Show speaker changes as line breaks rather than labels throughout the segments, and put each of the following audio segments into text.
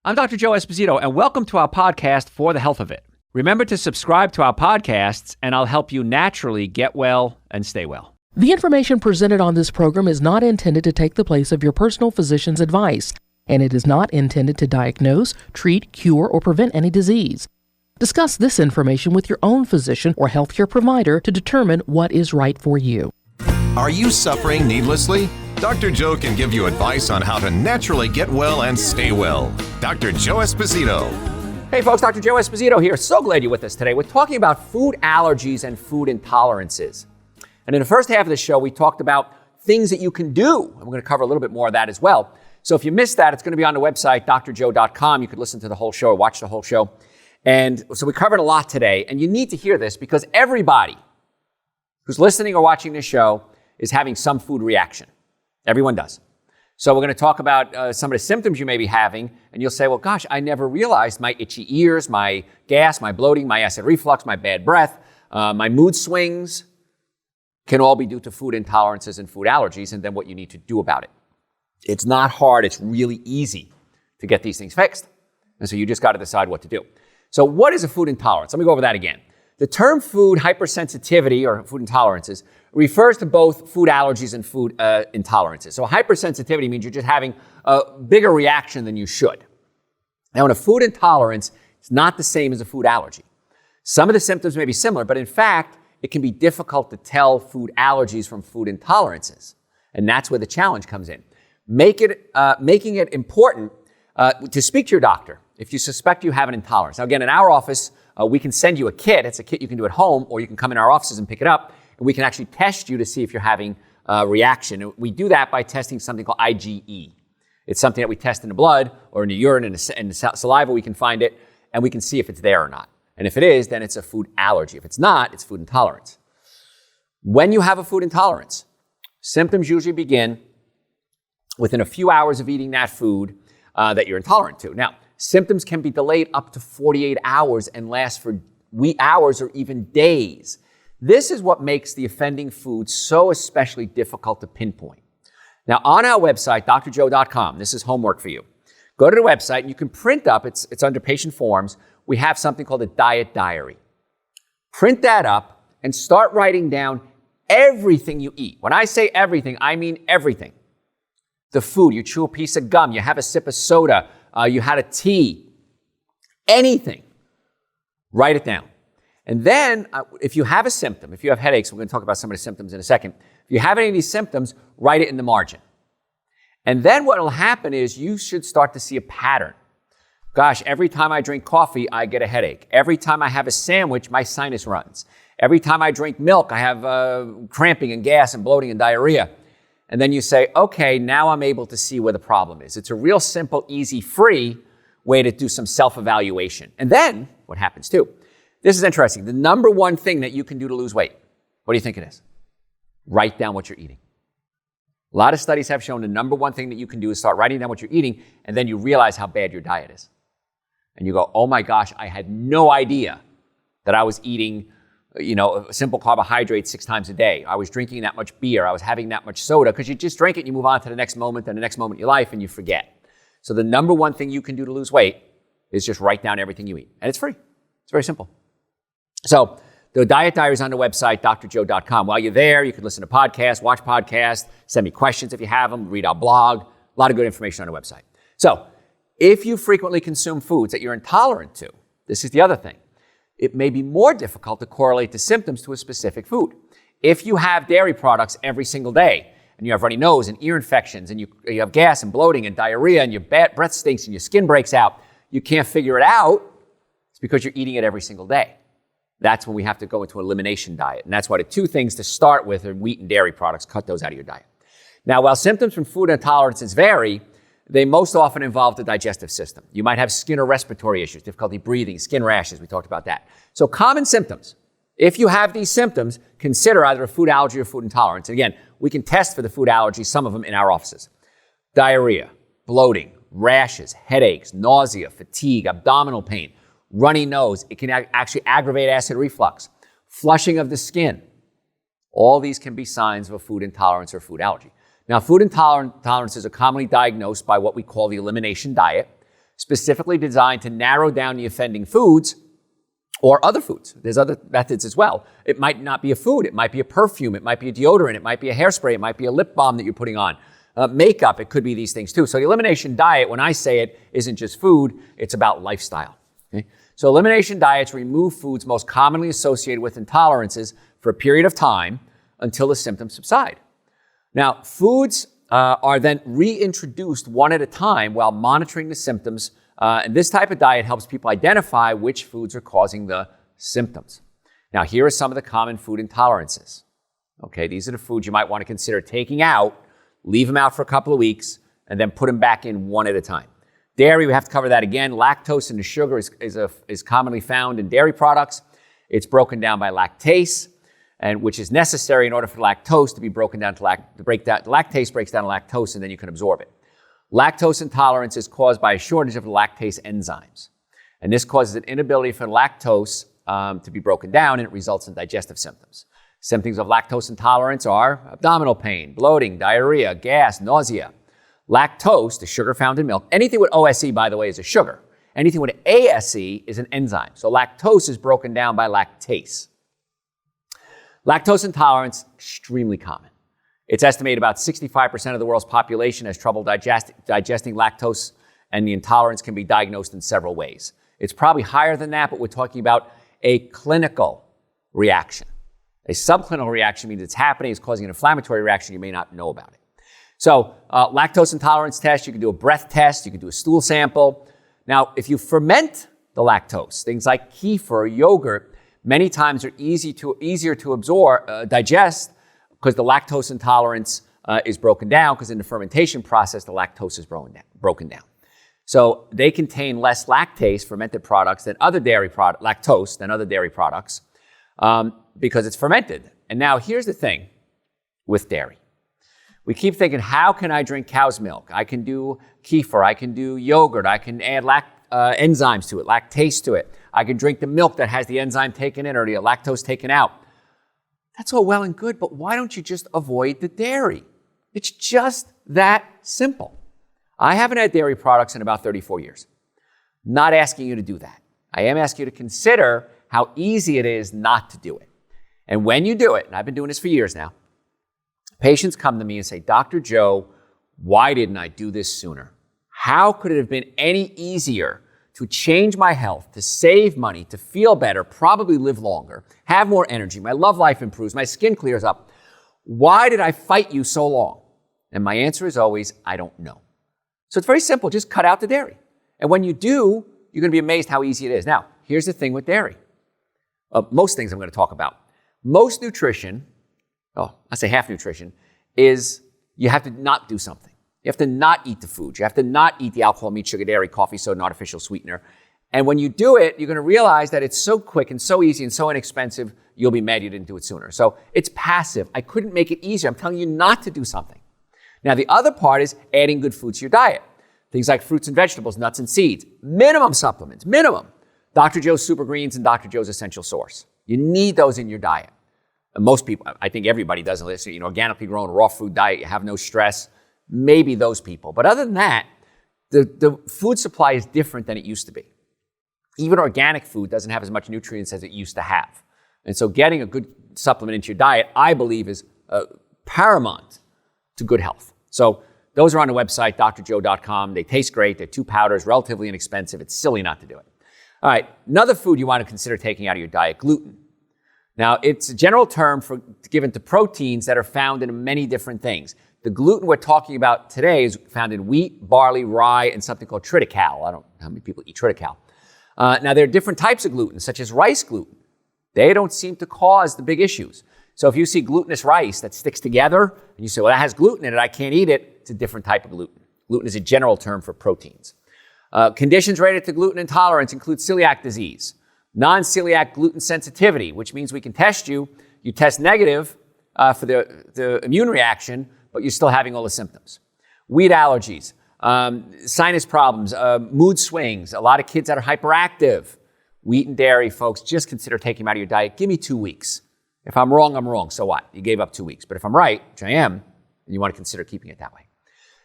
I'm Dr. Joe Esposito, and welcome to our podcast, For the Health of It. Remember to subscribe to our podcasts, and I'll help you naturally get well and stay well.
The information presented on this program is not intended to take the place of your personal physician's advice, and it is not intended to diagnose, treat, cure, or prevent any disease. Discuss this information with your own physician or healthcare provider to determine what is right for you.
Are you suffering needlessly? Dr. Joe can give you advice on how to naturally get well and stay well. Dr. Joe Esposito.
Hey folks, Dr. Joe Esposito here. So glad you're with us today. We're talking about food allergies and food intolerances. And in the first half of the show, we talked about things that you can do. And we're going to cover a little bit more of that as well. So if you missed that, it's going to be on the website, drjoe.com. You could listen to the whole show or watch the whole show. And so we covered a lot today. And you need to hear this because everybody who's listening or watching this show is having some food reaction. Everyone does. So we're going to talk about some of the symptoms you may be having, and you'll say, well, gosh, I never realized my itchy ears, my gas, my bloating, my acid reflux, my bad breath, my mood swings can all be due to food intolerances and food allergies, and then what you need to do about it. It's not hard. It's really easy to get these things fixed. And so you just got to decide what to do. So what is a food intolerance? Let me go over that again. The term food hypersensitivity or food intolerances refers to both food allergies and food intolerances. So hypersensitivity means you're just having a bigger reaction than you should. Now, in a food intolerance, it's not the same as a food allergy. Some of the symptoms may be similar, but in fact, it can be difficult to tell food allergies from food intolerances. And that's where the challenge comes in. Making it important to speak to your doctor if you suspect you have an intolerance. Now, again, in our office, we can send you a kit. It's a kit you can do at home, or you can come in our offices and pick it up, and we can actually test you to see if you're having a reaction. And we do that by testing something called IgE. It's something that we test in the blood or in the urine and the saliva. We can find it, and we can see if it's there or not. And if it is, then it's a food allergy. If it's not, it's food intolerance. When you have a food intolerance, symptoms usually begin within a few hours of eating that food that you're intolerant to. Now, symptoms can be delayed up to 48 hours and last for hours or even days. This is what makes the offending food so especially difficult to pinpoint. Now, on our website, drjoe.com, this is homework for you. Go to the website and you can print up, it's under patient forms, we have something called a diet diary. Print that up and start writing down everything you eat. When I say everything, I mean everything. The food, you chew a piece of gum, you have a sip of soda, you had a tea, anything, write it down. And then if you have a symptom, if you have headaches, we're going to talk about some of the symptoms in a second. If you have any of these symptoms, write it in the margin. And then what will happen is you should start to see a pattern. Gosh, every time I drink coffee, I get a headache. Every time I have a sandwich, my sinus runs. Every time I drink milk, I have cramping and gas and bloating and diarrhea. And then you say, okay, now I'm able to see where the problem is. It's a real simple, easy, free way to do some self-evaluation. And then what happens too? This is interesting. The number one thing that you can do to lose weight, what do you think it is? Write down what you're eating. A lot of studies have shown the number one thing that you can do is start writing down what you're eating, and then you realize how bad your diet is. And you go, oh my gosh, I had no idea that I was eating simple carbohydrates 6 times a day. I was drinking that much beer. I was having that much soda, because you just drink it and you move on to the next moment and the next moment in your life and you forget. So the number one thing you can do to lose weight is just write down everything you eat. And it's free. It's very simple. So the diet diary is on the website, drjoe.com. While you're there, you can listen to podcasts, watch podcasts, send me questions if you have them, read our blog. A lot of good information on the website. So if you frequently consume foods that you're intolerant to, this is the other thing. It may be more difficult to correlate the symptoms to a specific food. If you have dairy products every single day, and you have runny nose and ear infections, and you have gas and bloating and diarrhea, and your breath stinks and your skin breaks out, you can't figure it out, it's because you're eating it every single day. That's when we have to go into an elimination diet. And that's why the 2 things to start with are wheat and dairy products. Cut those out of your diet. Now, while symptoms from food intolerances vary, they most often involve the digestive system. You might have skin or respiratory issues, difficulty breathing, skin rashes. We talked about that. So common symptoms. If you have these symptoms, consider either a food allergy or food intolerance. And again, we can test for the food allergy, some of them in our offices. Diarrhea, bloating, rashes, headaches, nausea, fatigue, abdominal pain, runny nose. It can actually aggravate acid reflux, flushing of the skin. All these can be signs of a food intolerance or food allergy. Now, food intolerances are commonly diagnosed by what we call the elimination diet. specifically designed to narrow down the offending foods or other foods. There's other methods as well. It might not be a food. It might be a perfume. It might be a deodorant. It might be a hairspray. It might be a lip balm that you're putting on. Makeup, it could be these things too. So the elimination diet, when I say it, isn't just food. It's about lifestyle. Okay? So elimination diets remove foods most commonly associated with intolerances for a period of time until the symptoms subside. Now, foods are then reintroduced one at a time while monitoring the symptoms. And this type of diet helps people identify which foods are causing the symptoms. Now, here are some of the common food intolerances. Okay, these are the foods you might want to consider taking out, leave them out for a couple of weeks, and then put them back in one at a time. Dairy, we have to cover that again. Lactose and the sugar is commonly found in dairy products. It's broken down by lactase, and which is necessary in order for lactose to be broken down lactase breaks down to lactose, and then you can absorb it. Lactose intolerance is caused by a shortage of the lactase enzymes. And this causes an inability for lactose to be broken down, and it results in digestive symptoms. Symptoms of lactose intolerance are abdominal pain, bloating, diarrhea, gas, nausea. Lactose, the sugar found in milk, anything with OSE, by the way, is a sugar. Anything with ASE is an enzyme. So lactose is broken down by lactase. Lactose intolerance, extremely common. It's estimated about 65% of the world's population has trouble digesting lactose, and the intolerance can be diagnosed in several ways. It's probably higher than that, but we're talking about a clinical reaction. A subclinical reaction means it's happening, it's causing an inflammatory reaction, you may not know about it. So lactose intolerance test, you can do a breath test, you can do a stool sample. Now, if you ferment the lactose, things like kefir or yogurt, many times are easier to digest because the lactose intolerance is broken down, because in the fermentation process, the lactose is broken down. So they contain less lactase, fermented products, than other dairy products, because it's fermented. And now here's the thing with dairy. We keep thinking, how can I drink cow's milk? I can do kefir, I can do yogurt, I can add enzymes to it, lactase to it. I can drink the milk that has the enzyme taken in or the lactose taken out. That's all well and good, but why don't you just avoid the dairy? It's just that simple. I haven't had dairy products in about 34 years. Not asking you to do that. I am asking you to consider how easy it is not to do it. And when you do it, and I've been doing this for years now, patients come to me and say, Dr. Joe, why didn't I do this sooner? How could it have been any easier to change my health, to save money, to feel better, probably live longer, have more energy, my love life improves, my skin clears up? Why did I fight you so long? And my answer is always, I don't know. So it's very simple. Just cut out the dairy. And when you do, you're going to be amazed how easy it is. Now, here's the thing with dairy. Most things I'm going to talk about. Most nutrition, I say half nutrition, is you have to not do something. You have to not eat the food. You have to not eat the alcohol, meat, sugar, dairy, coffee, soda, and artificial sweetener. And when you do it, you're going to realize that it's so quick and so easy and so inexpensive, you'll be mad you didn't do it sooner. So it's passive. I couldn't make it easier. I'm telling you not to do something. Now, the other part is adding good foods to your diet. Things like fruits and vegetables, nuts and seeds. Minimum supplements, minimum. Dr. Joe's Super Greens and Dr. Joe's Essential Source. You need those in your diet. And most people, I think everybody does this, organically grown, raw food diet, you have no stress. Maybe those people. But other than that, the food supply is different than it used to be. Even organic food doesn't have as much nutrients as it used to have. And so getting a good supplement into your diet, I believe, is paramount to good health. So those are on the website, drjoe.com. They taste great. They're 2 powders, relatively inexpensive. It's silly not to do it. All right, another food you want to consider taking out of your diet, gluten. Now, it's a general term given to proteins that are found in many different things. The gluten we're talking about today is found in wheat, barley, rye, and something called triticale. I don't know how many people eat triticale. Now, there are different types of gluten, such as rice gluten. They don't seem to cause the big issues. So if you see glutinous rice that sticks together, and you say, well, that has gluten in it, I can't eat it, it's a different type of gluten. Gluten is a general term for proteins. Conditions related to gluten intolerance include celiac disease, non-celiac gluten sensitivity, which means we can test you. You test negative for the immune reaction, but you're still having all the symptoms. Wheat allergies, sinus problems, mood swings, a lot of kids that are hyperactive. Wheat and dairy, folks, just consider taking them out of your diet. Give me 2 weeks. If I'm wrong, I'm wrong. So what? You gave up 2 weeks. But if I'm right, which I am, then you want to consider keeping it that way.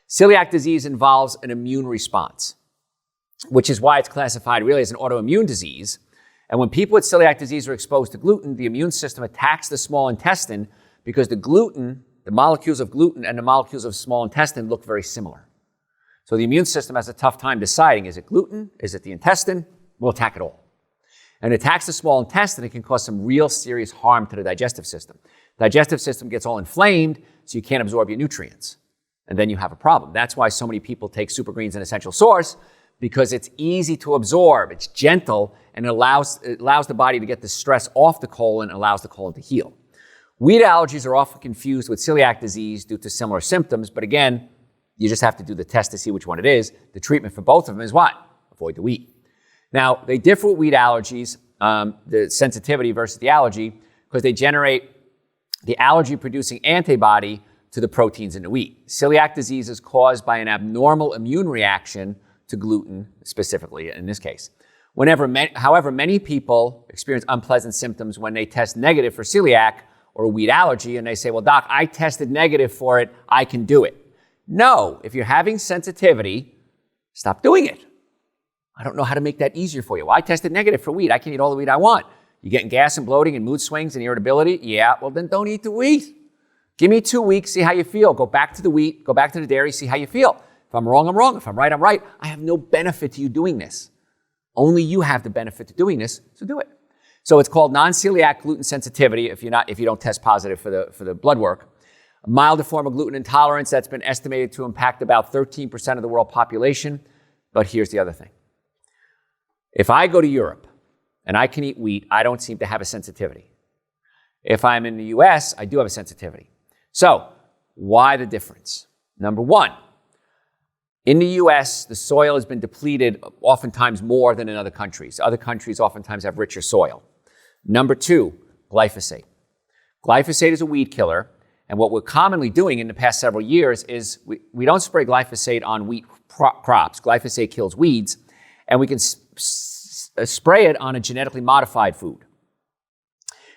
Celiac disease involves an immune response. which is why it's classified really as an autoimmune disease. And when people with celiac disease are exposed to gluten, the immune system attacks the small intestine because the molecules of gluten and the molecules of small intestine look very similar. So the immune system has a tough time deciding, is it gluten? Is it the intestine? We'll attack it all. And it attacks the small intestine, it can cause some real serious harm to the digestive system. The digestive system gets all inflamed, so you can't absorb your nutrients. And then you have a problem. That's why so many people take Super Greens and Essential Source, because it's easy to absorb, it's gentle, and it allows the body to get the stress off the colon and allows the colon to heal. Wheat allergies are often confused with celiac disease due to similar symptoms, but again, you just have to do the test to see which one it is. The treatment for both of them is what? Avoid the wheat. Now, they differ with wheat allergies, the sensitivity versus the allergy, because they generate the allergy-producing antibody to the proteins in the wheat. Celiac disease is caused by an abnormal immune reaction to gluten, specifically in this case. However, many people experience unpleasant symptoms when they test negative for celiac or a wheat allergy, and they say, well, doc, I tested negative for it, I can do it. No, if you're having sensitivity, stop doing it. I don't know how to make that easier for you. Well, I tested negative for wheat. I can eat all the wheat I want. You getting gas and bloating and mood swings and irritability? Yeah, well then don't eat the wheat. Give me 2 weeks, see how you feel. Go back to the wheat, go back to the dairy, see how you feel. If I'm wrong, I'm wrong. If I'm right, I'm right. I have no benefit to you doing this. Only you have the benefit to doing this, so do it. So it's called non-celiac gluten sensitivity if you don't test positive for the blood work. A milder form of gluten intolerance that's been estimated to impact about 13% of the world population. But here's the other thing. If I go to Europe and I can eat wheat, I don't seem to have a sensitivity. If I'm in the US, I do have a sensitivity. So why the difference? Number one, in the US, the soil has been depleted oftentimes more than in other countries. Other countries oftentimes have richer soil. Number two, glyphosate. Glyphosate is a weed killer. And what we're commonly doing in the past several years is we don't spray glyphosate on wheat crops. Glyphosate kills weeds. And we can spray it on a genetically modified food.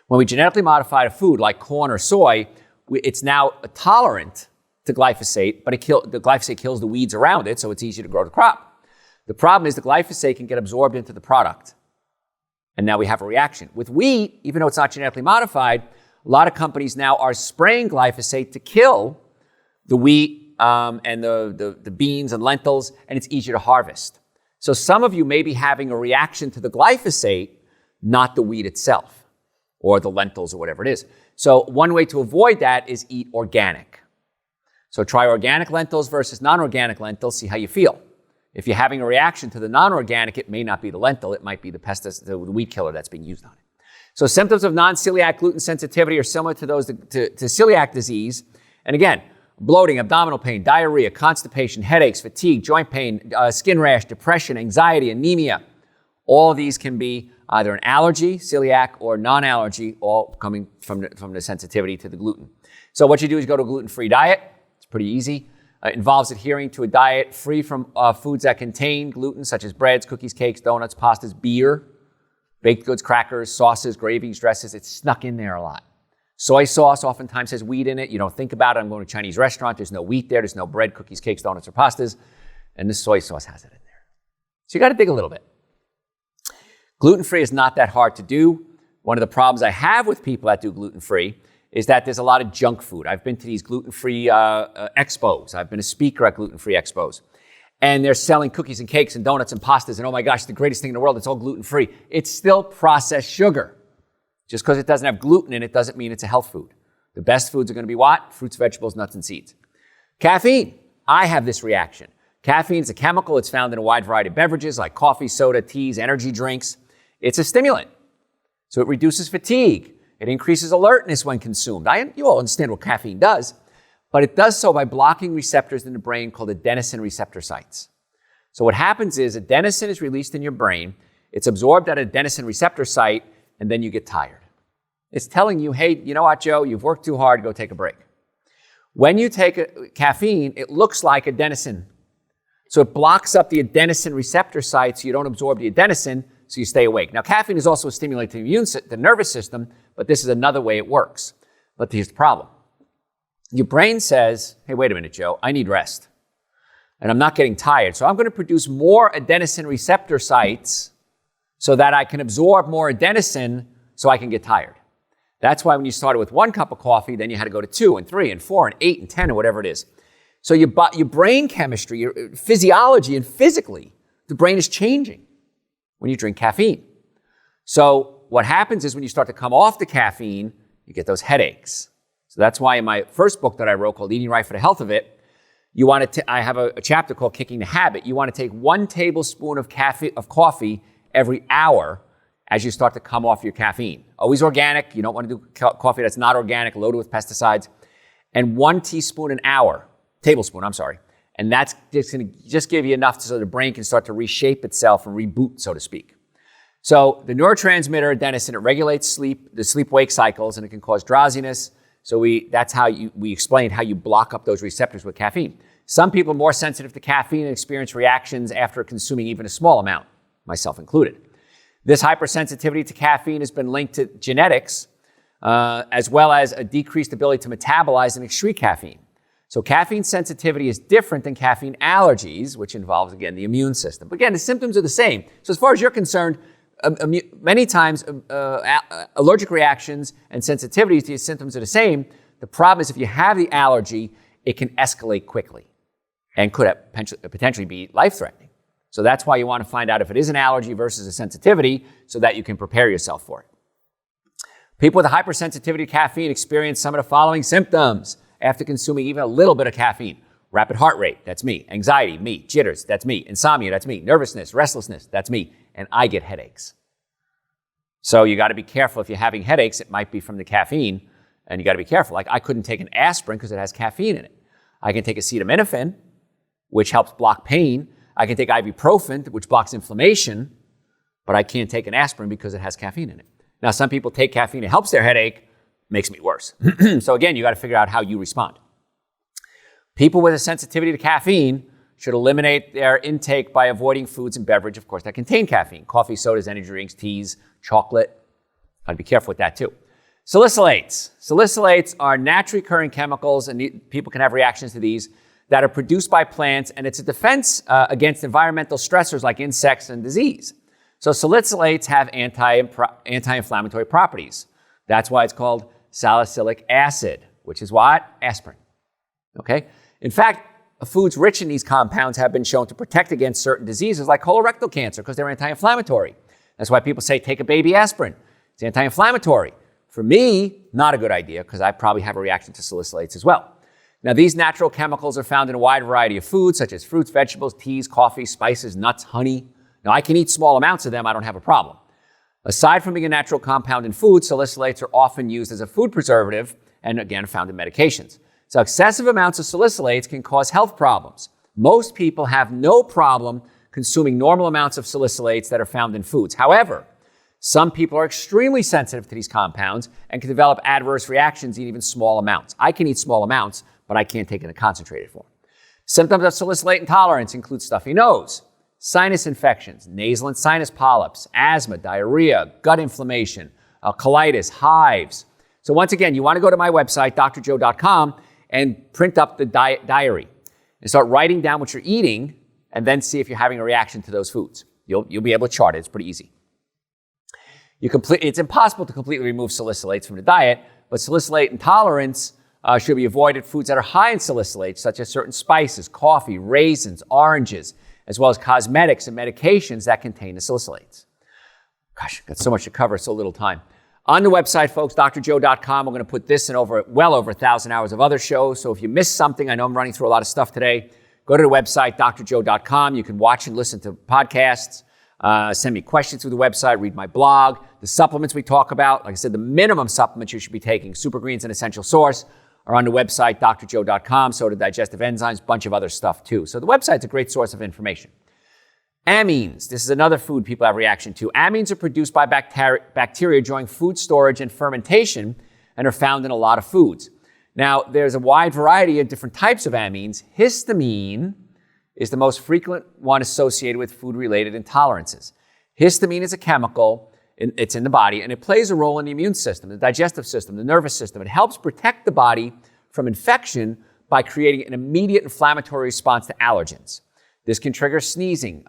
When we genetically modify a food like corn or soy, it's now tolerant to glyphosate, but the glyphosate kills the weeds around it, so it's easier to grow the crop. The problem is the glyphosate can get absorbed into the product. And now we have a reaction. With wheat, even though it's not genetically modified, a lot of companies now are spraying glyphosate to kill the wheat and the beans and lentils, and it's easier to harvest. So some of you may be having a reaction to the glyphosate, not the wheat itself, or the lentils or whatever it is. So one way to avoid that is eat organic. So try organic lentils versus non-organic lentils, see how you feel. If you're having a reaction to the non-organic, it may not be the lentil, it might be the pesticide, the weed killer that's being used on it. So symptoms of non-celiac gluten sensitivity are similar to those to celiac disease. And again, bloating, abdominal pain, diarrhea, constipation, headaches, fatigue, joint pain, skin rash, depression, anxiety, anemia. All of these can be either an allergy, celiac, or non-allergy, all coming from the sensitivity to the gluten. So what you do is go to a gluten-free diet. It's pretty easy. It involves adhering to a diet free from foods that contain gluten, such as breads, cookies, cakes, donuts, pastas, beer, baked goods, crackers, sauces, gravies, dresses. It's snuck in there a lot. Soy sauce oftentimes has wheat in it. You don't think about it. I'm going to a Chinese restaurant. There's no wheat there. There's no bread, cookies, cakes, donuts, or pastas. And this soy sauce has it in there. So you got to dig a little bit. Gluten-free is not that hard to do. One of the problems I have with people that do gluten-free is that there's a lot of junk food. I've been to these gluten-free expos. I've been a speaker at gluten-free expos. And they're selling cookies and cakes and donuts and pastas. And oh my gosh, the greatest thing in the world, it's all gluten-free. It's still processed sugar. Just because it doesn't have gluten in it doesn't mean it's a health food. The best foods are going to be what? Fruits, vegetables, nuts, and seeds. Caffeine. I have this reaction. Caffeine is a chemical. It's found in a wide variety of beverages like coffee, soda, teas, energy drinks. It's a stimulant. So it reduces fatigue. It increases alertness when consumed. You all understand what caffeine does, but it does so by blocking receptors in the brain called adenosine receptor sites. So what happens is adenosine is released in your brain. It's absorbed at an adenosine receptor site, and then you get tired. It's telling you, hey, you know what, Joe? You've worked too hard. Go take a break. When you take caffeine, it looks like adenosine. So it blocks up the adenosine receptor site so you don't absorb the adenosine, so you stay awake. Now, caffeine is also a stimulant to the nervous system, but this is another way it works. But here's the problem. Your brain says, hey, wait a minute, Joe, I need rest. and I'm not getting tired. So I'm going to produce more adenosine receptor sites so that I can absorb more adenosine so I can get tired. That's why when you started with 1 cup of coffee, then you had to go to 2 and 3 and 4 and 8 and 10 or whatever it is. So your brain chemistry, your physiology and physically, the brain is changing when you drink caffeine. So what happens is when you start to come off the caffeine, you get those headaches. So that's why in my first book that I wrote called Eating Right for the Health of It, I have a chapter called Kicking the Habit. You want to take 1 tablespoon of coffee every hour as you start to come off your caffeine. Always organic. You don't want to do coffee that's not organic, loaded with pesticides. And 1 tablespoon, and that's just going to just give you enough so the brain can start to reshape itself and reboot, so to speak. So the neurotransmitter adenosine, it regulates sleep, the sleep-wake cycles, and it can cause drowsiness. So that's how we explained how you block up those receptors with caffeine. Some people are more sensitive to caffeine and experience reactions after consuming even a small amount, myself included. This hypersensitivity to caffeine has been linked to genetics, as well as a decreased ability to metabolize and excrete caffeine. So caffeine sensitivity is different than caffeine allergies, which involves, again, the immune system. But again, the symptoms are the same. So as far as you're concerned, many times allergic reactions and sensitivities to these symptoms are the same. The problem is if you have the allergy, it can escalate quickly and could potentially be life-threatening. So that's why you want to find out if it is an allergy versus a sensitivity so that you can prepare yourself for it. People with a hypersensitivity to caffeine experience some of the following symptoms after consuming even a little bit of caffeine. Rapid heart rate, that's me. Anxiety, me. Jitters, that's me. Insomnia, that's me. Nervousness, restlessness, that's me. And I get headaches. So you got to be careful. If you're having headaches, it might be from the caffeine, and you got to be careful. Like I couldn't take an aspirin because it has caffeine in it. I can take acetaminophen, which helps block pain. I can take ibuprofen, which blocks inflammation, but I can't take an aspirin because it has caffeine in it. Now, some people take caffeine, it helps their headache, makes me worse. So again, you got to figure out how you respond. People with a sensitivity to caffeine should eliminate their intake by avoiding foods and beverage, of course, that contain caffeine. Coffee, sodas, energy drinks, teas, chocolate. Got to be careful with that too. Salicylates. Salicylates are naturally occurring chemicals, and people can have reactions to these, that are produced by plants, and it's a defense against environmental stressors like insects and disease. So salicylates have anti-inflammatory properties. That's why it's called salicylic acid, which is what? Aspirin. Okay? In fact, foods rich in these compounds have been shown to protect against certain diseases like colorectal cancer because they're anti-inflammatory. That's why people say take a baby aspirin. It's anti-inflammatory. For me, not a good idea because I probably have a reaction to salicylates as well. Now, these natural chemicals are found in a wide variety of foods such as fruits, vegetables, teas, coffee, spices, nuts, honey. Now, I can eat small amounts of them. I don't have a problem. Aside from being a natural compound in food, salicylates are often used as a food preservative and, again, found in medications. So excessive amounts of salicylates can cause health problems. Most people have no problem consuming normal amounts of salicylates that are found in foods. However, some people are extremely sensitive to these compounds and can develop adverse reactions in even small amounts. I can eat small amounts, but I can't take it in a concentrated form. Symptoms of salicylate intolerance include stuffy nose, sinus infections, nasal and sinus polyps, asthma, diarrhea, gut inflammation, colitis, hives. So once again, you want to go to my website, drjoe.com, and print up the diary and start writing down what you're eating and then see if you're having a reaction to those foods. You'll be able to chart it. It's pretty easy. It's impossible to completely remove salicylates from the diet, but salicylate intolerance should be avoided. Foods that are high in salicylates, such as certain spices, coffee, raisins, oranges, as well as cosmetics and medications that contain the salicylates. Gosh, got so much to cover, so little time. On the website, folks, drjoe.com, we're going to put this and well over 1,000 hours of other shows. So if you missed something, I know I'm running through a lot of stuff today, go to the website, drjoe.com. You can watch and listen to podcasts, send me questions through the website, read my blog, the supplements we talk about. Like I said, the minimum supplements you should be taking, Super Greens and Essential Source, are on the website, drjoe.com. So do digestive enzymes, bunch of other stuff too. So the website's a great source of information. Amines. This is another food people have reaction to. Amines are produced by bacteria during food storage and fermentation and are found in a lot of foods. Now, there's a wide variety of different types of amines. Histamine is the most frequent one associated with food-related intolerances. Histamine is a chemical, it's in the body, and it plays a role in the immune system, the digestive system, the nervous system. It helps protect the body from infection by creating an immediate inflammatory response to allergens. This can trigger sneezing,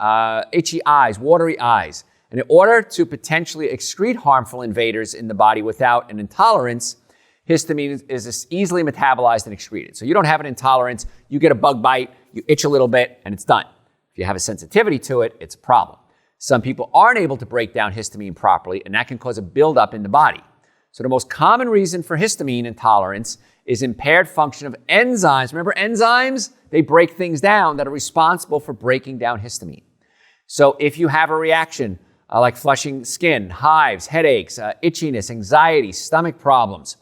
itchy eyes, watery eyes. And in order to potentially excrete harmful invaders in the body without an intolerance, histamine is easily metabolized and excreted. So you don't have an intolerance, you get a bug bite, you itch a little bit, and it's done. If you have a sensitivity to it, it's a problem. Some people aren't able to break down histamine properly, and that can cause a buildup in the body. So the most common reason for histamine intolerance is impaired function of enzymes. Remember enzymes? They break things down that are responsible for breaking down histamine. So if you have a reaction like flushing skin, hives, headaches, itchiness, anxiety, stomach problems,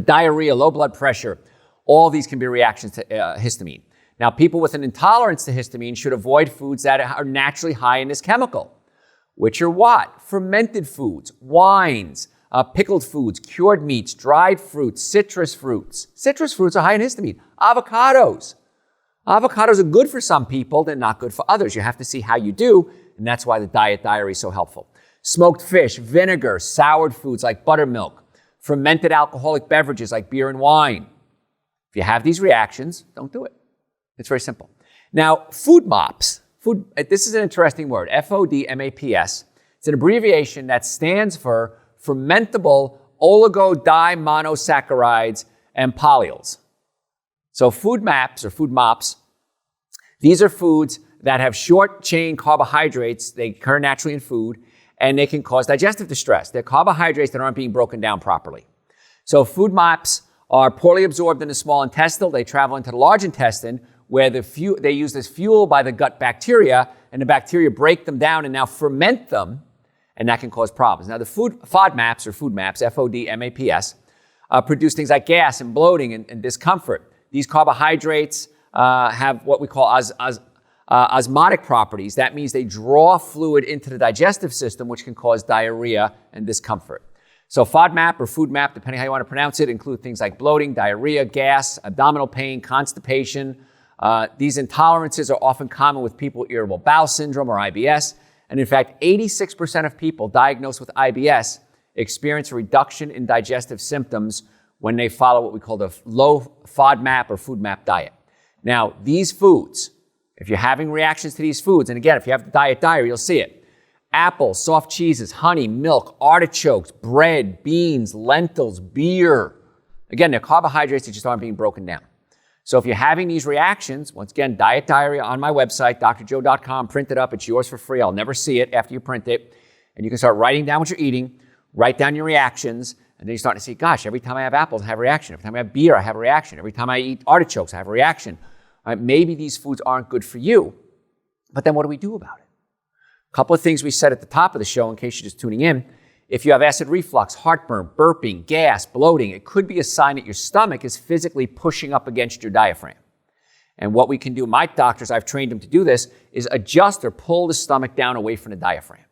diarrhea, low blood pressure, all these can be reactions to histamine. Now, people with an intolerance to histamine should avoid foods that are naturally high in this chemical, which are what? Fermented foods, wines, pickled foods, cured meats, dried fruits, citrus fruits. Citrus fruits are high in histamine. Avocados. Avocados are good for some people, they're not good for others. You have to see how you do, and that's why the diet diary is so helpful. Smoked fish, vinegar, soured foods like buttermilk, fermented alcoholic beverages like beer and wine. If you have these reactions, don't do it. It's very simple. Now, food MAPs. This is an interesting word, FODMAPs. It's an abbreviation that stands for fermentable oligodimonosaccharides and polyols. So food MAPs or food MAPs, these are foods that have short-chain carbohydrates. They occur naturally in food, and they can cause digestive distress. They're carbohydrates that aren't being broken down properly. So food MAPs are poorly absorbed in the small intestine. They travel into the large intestine, where they use this fuel by the gut bacteria, and the bacteria break them down and now ferment them, and that can cause problems. Now, the FODMAPs, FODMAPs, produce things like gas and bloating and discomfort. These carbohydrates have what we call osmotic properties. That means they draw fluid into the digestive system, which can cause diarrhea and discomfort. So FODMAP or food MAP, depending how you want to pronounce it, include things like bloating, diarrhea, gas, abdominal pain, constipation. These intolerances are often common with people with irritable bowel syndrome or IBS. And in fact, 86% of people diagnosed with IBS experience a reduction in digestive symptoms when they follow what we call the low FODMAP or food MAP diet. Now, these foods, if you're having reactions to these foods, and again, if you have the diet diary, you'll see it. Apples, soft cheeses, honey, milk, artichokes, bread, beans, lentils, beer. Again, they're carbohydrates that just aren't being broken down. So if you're having these reactions, once again, diet diary on my website, drjoe.com, print it up. It's yours for free. I'll never see it after you print it. And you can start writing down what you're eating, write down your reactions, and then you start to see, gosh, every time I have apples, I have a reaction. Every time I have beer, I have a reaction. Every time I eat artichokes, I have a reaction. Maybe these foods aren't good for you, but then what do we do about it? A couple of things we said at the top of the show in case you're just tuning in. If you have acid reflux, heartburn, burping, gas, bloating, it could be a sign that your stomach is physically pushing up against your diaphragm. And what we can do, my doctors, I've trained them to do this, is adjust or pull the stomach down away from the diaphragm.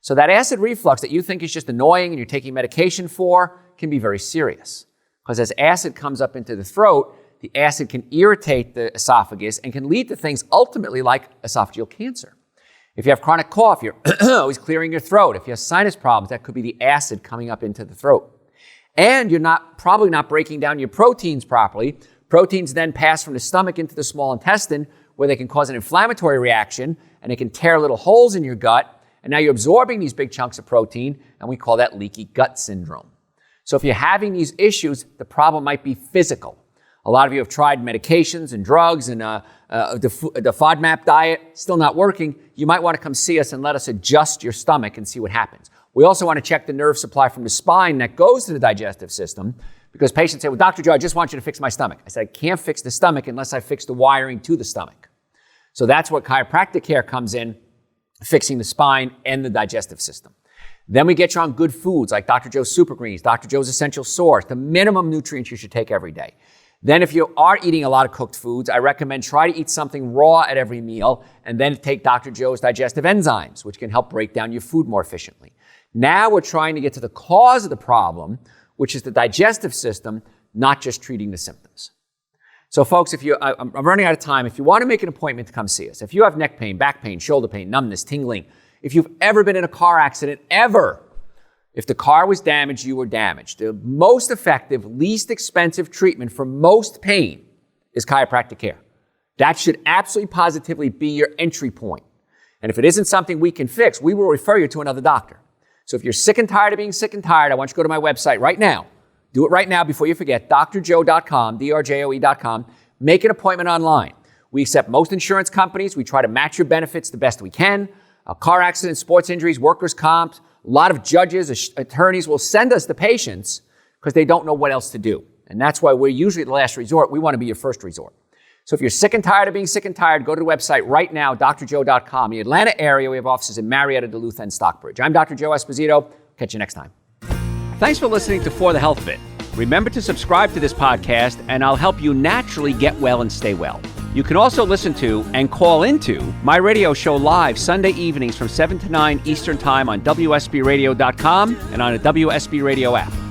So that acid reflux that you think is just annoying and you're taking medication for can be very serious. Because as acid comes up into the throat, the acid can irritate the esophagus and can lead to things ultimately like esophageal cancer. If you have chronic cough, you're always clearing your throat. If you have sinus problems, that could be the acid coming up into the throat. And you're probably not breaking down your proteins properly. Proteins then pass from the stomach into the small intestine, where they can cause an inflammatory reaction, and they can tear little holes in your gut. And now you're absorbing these big chunks of protein, and we call that leaky gut syndrome. So if you're having these issues, the problem might be physical. A lot of you have tried medications and drugs and the FODMAP diet, still not working. You might want to come see us and let us adjust your stomach and see what happens. We also want to check the nerve supply from the spine that goes to the digestive system, because patients say, well, Dr. Joe, I just want you to fix my stomach. I said, I can't fix the stomach unless I fix the wiring to the stomach. So that's what chiropractic care comes in, fixing the spine and the digestive system. Then we get you on good foods like Dr. Joe's Super Greens, Dr. Joe's Essential Source, the minimum nutrients you should take every day. Then if you are eating a lot of cooked foods, I recommend try to eat something raw at every meal, and then take Dr. Joe's digestive enzymes, which can help break down your food more efficiently. Now we're trying to get to the cause of the problem, which is the digestive system, not just treating the symptoms. So folks, I'm running out of time. If you want to make an appointment to come see us, if you have neck pain, back pain, shoulder pain, numbness, tingling, if you've ever been in a car accident, ever, if the car was damaged, you were damaged. The most effective, least expensive treatment for most pain is chiropractic care. That should absolutely positively be your entry point. And if it isn't something we can fix, we will refer you to another doctor. So if you're sick and tired of being sick and tired, I want you to go to my website right now. Do it right now before you forget, drjoe.com, drjoe.com. Make an appointment online. We accept most insurance companies. We try to match your benefits the best we can. Car accidents, sports injuries, workers' comps. A lot of judges, attorneys will send us the patients because they don't know what else to do. And that's why we're usually the last resort. We want to be your first resort. So if you're sick and tired of being sick and tired, go to the website right now, drjoe.com. In the Atlanta area, we have offices in Marietta, Duluth, and Stockbridge. I'm Dr. Joe Esposito. Catch you next time. Thanks for listening to For the Health Fit. Remember to subscribe to this podcast, and I'll help you naturally get well and stay well. You can also listen to and call into my radio show live Sunday evenings from 7 to 9 Eastern Time on WSBRadio.com and on the WSB Radio app.